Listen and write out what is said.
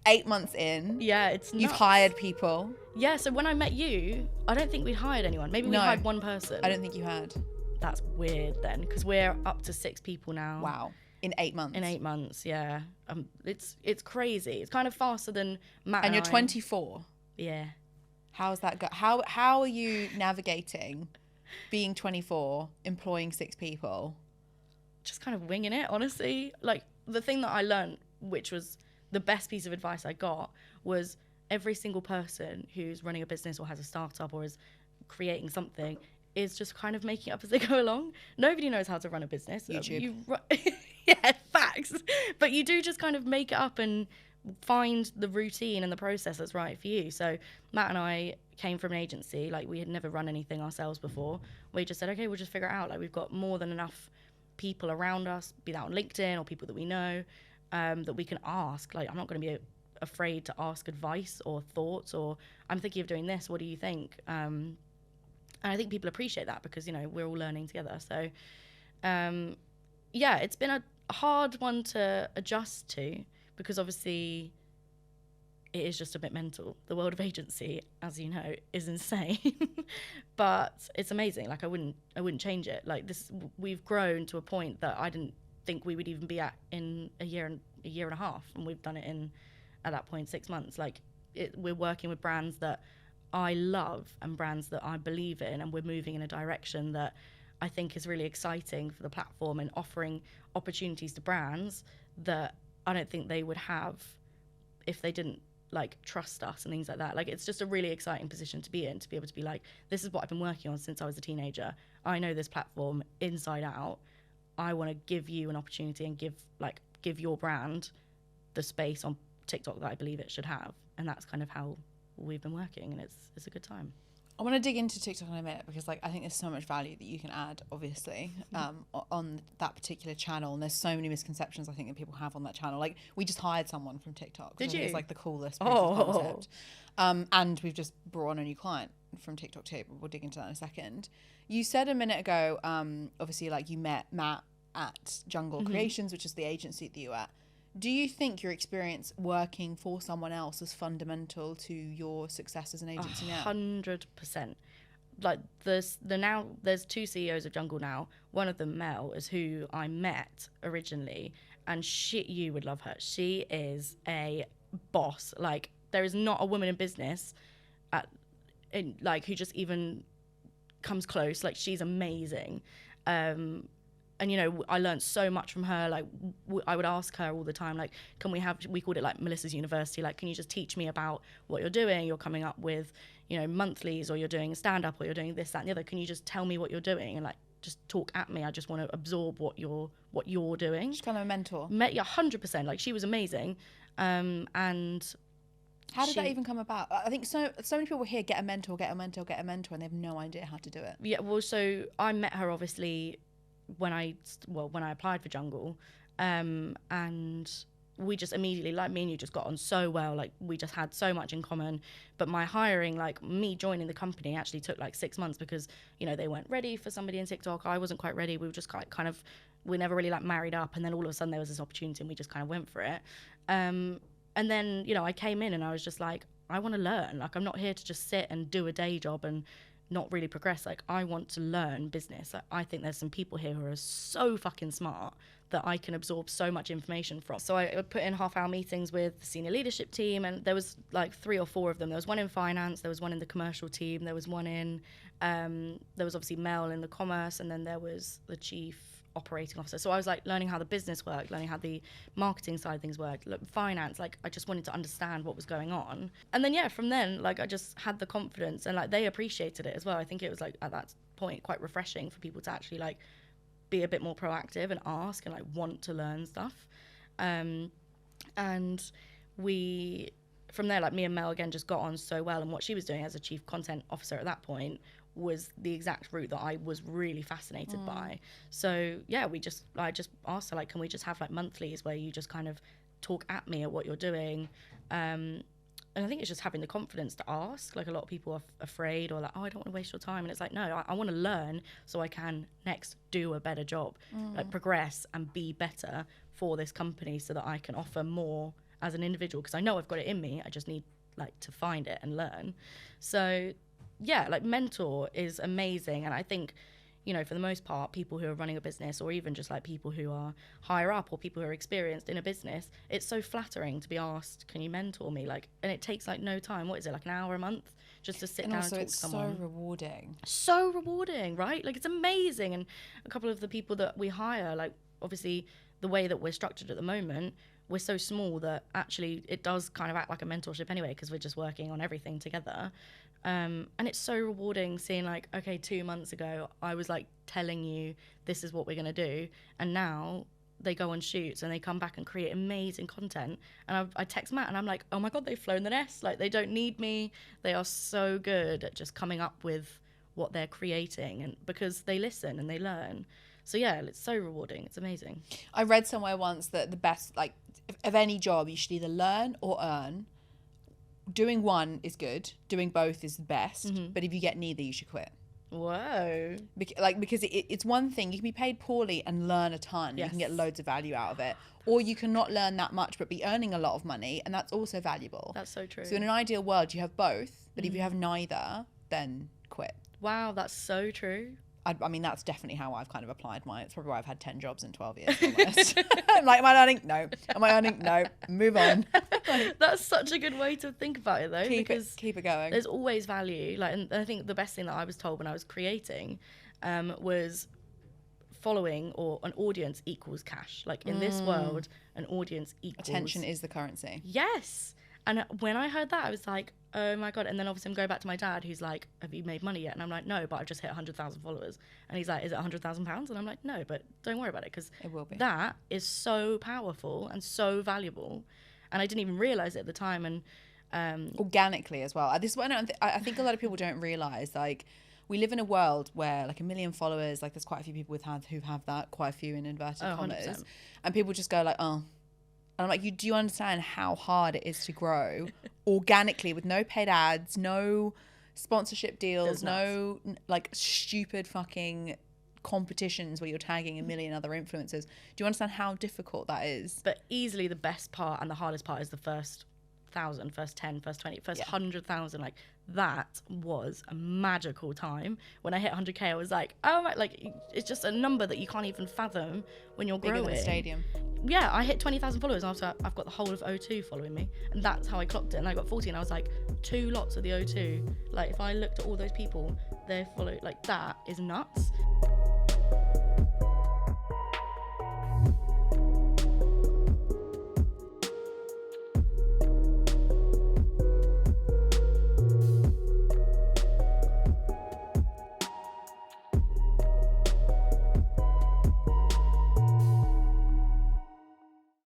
8 months in. Yeah, it's nuts. You've hired people. Yeah, so when I met you, I don't think we'd hired anyone. Maybe we hired one person. I don't think you had. That's weird then, because we're up to 6 people now. Wow. In 8 months. In 8 months, yeah. It's crazy. It's kind of faster than Matt and you're 24. Yeah. How's that go? How are you navigating being 24, employing 6 people? Just kind of winging it, honestly. Like, the thing that I learned, which was the best piece of advice I got, was every single person who's running a business or has a startup or is creating something is just kind of making it up as they go along. Nobody knows how to run a business. YouTube. Yeah, facts. But you do just kind of make it up and find the routine and the process that's right for you. So Matt and I came from an agency. Like, we had never run anything ourselves before. We just said, okay, we'll just figure it out. Like, we've got more than enough people around us, be that on LinkedIn or people that we know, that we can ask. Like, I'm not going to be afraid to ask advice or thoughts, or I'm thinking of doing this, what do you think? And I think people appreciate that because, you know, we're all learning together. So yeah, it's been a hard one to adjust to, because obviously it is just a bit mental. The world of agency, as you know, is insane. But it's amazing. Like, I wouldn't change it. Like, we've grown to a point that I didn't think we would even be at in a year and a half, and we've done it in, at that point, 6 months. Like, we're working with brands that I love and brands that I believe in, and we're moving in a direction that I think is really exciting for the platform and offering opportunities to brands that I don't think they would have if they didn't, like, trust us and things like that. Like, it's just a really exciting position to be in, to be able to be like, this is what I've been working on since I was a teenager. I know this platform inside out. I want to give you an opportunity and give your brand the space on TikTok that I believe it should have. And that's kind of how we've been working, and it's a good time. I want to dig into TikTok in a minute, because, like, I think there's so much value that you can add, obviously, on that particular channel. And there's so many misconceptions I think that people have on that channel. Like, we just hired someone from TikTok. Did you? It's like the coolest proof of concept. And we've just brought on a new client from TikTok too. We'll dig into that in a second. You said a minute ago, obviously, like, you met Matt at Jungle Creations, which is the agency that you were at. Do you think your experience working for someone else is fundamental to your success as an agency now? 100%. Like, there's 2 CEOs of Jungle now. One of them, Mel, is who I met originally, and you would love her. She is a boss. Like, there is not a woman in business who just even comes close. Like, she's amazing. And, you know, I learned so much from her. Like, I would ask her all the time, like, we called it, like, Melissa's University. Like, can you just teach me about what you're doing? You're coming up with, you know, monthlies, or you're doing stand-up, or you're doing this, that, and the other. Can you just tell me what you're doing? And, like, just talk at me. I just want to absorb what you're doing. She's kind of a mentor. Yeah, 100%. Like, she was amazing. And how did that even come about? I think so many people here get a mentor, and they have no idea how to do it. Yeah, well, so I met her, obviously, when I applied for Jungle, and we just immediately, like, me and you just got on so well. Like, we just had so much in common. But my hiring, like, me joining the company, actually took like 6 months, because, you know, they weren't ready for somebody in TikTok. I wasn't quite ready. We were just kind of, we never really, like, married up, and then all of a sudden there was this opportunity and we just kind of went for it. And then, you know, I came in and I was just like, I want to learn. Like, I'm not here to just sit and do a day job and not really progress. Like, I want to learn business. Like, I think there's some people here who are so fucking smart that I can absorb so much information from. So I would put in half-hour meetings with the senior leadership team, and there was like 3 or 4 of them. There was one in finance, there was one in the commercial team, there was one in, there was obviously Mel in the commerce, and then there was the chief operating officer. So I was like learning how the business worked, learning how the marketing side of things worked, finance. Like, I just wanted to understand what was going on. And then, yeah, from then, like, I just had the confidence, and like, they appreciated it as well. I think it was, like, at that point quite refreshing for people to actually, like, be a bit more proactive and ask and, like, want to learn stuff. And we, from there, like, me and Mel again just got on so well, and what she was doing as a chief content officer at that point was the exact route that I was really fascinated by. So yeah, I just asked her, like, can we just have, like, monthlies where you just kind of talk at me at what you're doing? And I think it's just having the confidence to ask. Like, a lot of people are afraid, or like, oh, I don't want to waste your time. And it's like, no, I want to learn so I can next do a better job, like, progress and be better for this company, so that I can offer more as an individual, because I know I've got it in me. I just need like to find it and learn. So yeah, like mentor is amazing. And I think, you know, for the most part, people who are running a business, or even just like people who are higher up or people who are experienced in a business, it's so flattering to be asked, can you mentor me? Like, and it takes like no time. What is it, like an hour a month just to sit down and talk to someone? And also it's so rewarding. So rewarding, right? Like, it's amazing. And a couple of the people that we hire, like, obviously the way that we're structured at the moment, we're so small that actually it does kind of act like a mentorship anyway, because we're just working on everything together. And it's so rewarding seeing like, okay, 2 months ago, I was like telling you this is what we're going to do. And now they go on shoots and they come back and create amazing content. And I text Matt and I'm like, oh my God, they've flown the nest. Like, they don't need me. They are so good at just coming up with what they're creating, and because they listen and they learn. So yeah, it's so rewarding. It's amazing. I read somewhere once that the best, like, of any job, you should either learn or earn. Doing one is good. Doing both is the best. Mm-hmm. But if you get neither, you should quit. Whoa. Because it's one thing. You can be paid poorly and learn a ton. Yes. You can get loads of value out of it. Or you can not learn that much but be earning a lot of money, and that's also valuable. That's so true. So in an ideal world, you have both. But if you have neither, then quit. Wow, that's so true. I mean, that's definitely how I've kind of applied mine. It's probably why I've had 10 jobs in 12 years almost. I'm like, am I earning? No. Am I earning? No. Move on. That's such a good way to think about it, though. Keep it going. There's always value. Like, and I think the best thing that I was told when I was creating was following or an audience equals cash. Like, in this world, an audience equals... Attention is the currency. Yes. And when I heard that, I was like, oh my God. And then obviously I'm going back to my dad, who's like, have you made money yet? And I'm like, no, but I've just hit 100,000 followers. And he's like, is it £100,000? And I'm like, no, but don't worry about it, because it will be. That is so powerful and so valuable. And I didn't even realize it at the time. And organically as well. This one, I think a lot of people don't realize, like, we live in a world where like 1 million followers, like there's quite a few people who have that, quite a few in inverted commas. 100%. And people just go like, oh. And I'm like, do you understand how hard it is to grow organically with no paid ads, no sponsorship deals, no like stupid fucking competitions where you're tagging 1 million other influencers? Do you understand how difficult that is? But easily the best part and the hardest part is the first 1,000, first 10, first 20, first 100,000. Like, that was a magical time. When I hit 100K, I was like, oh my, like, it's just a number that you can't even fathom when you're growing. Bigger than a stadium. Yeah, I hit 20,000 followers after I've got the whole of O2 following me. And that's how I clocked it. And I got 40 and I was like, 2 lots of the O2. Like, if I looked at all those people, they're followed, like, that is nuts.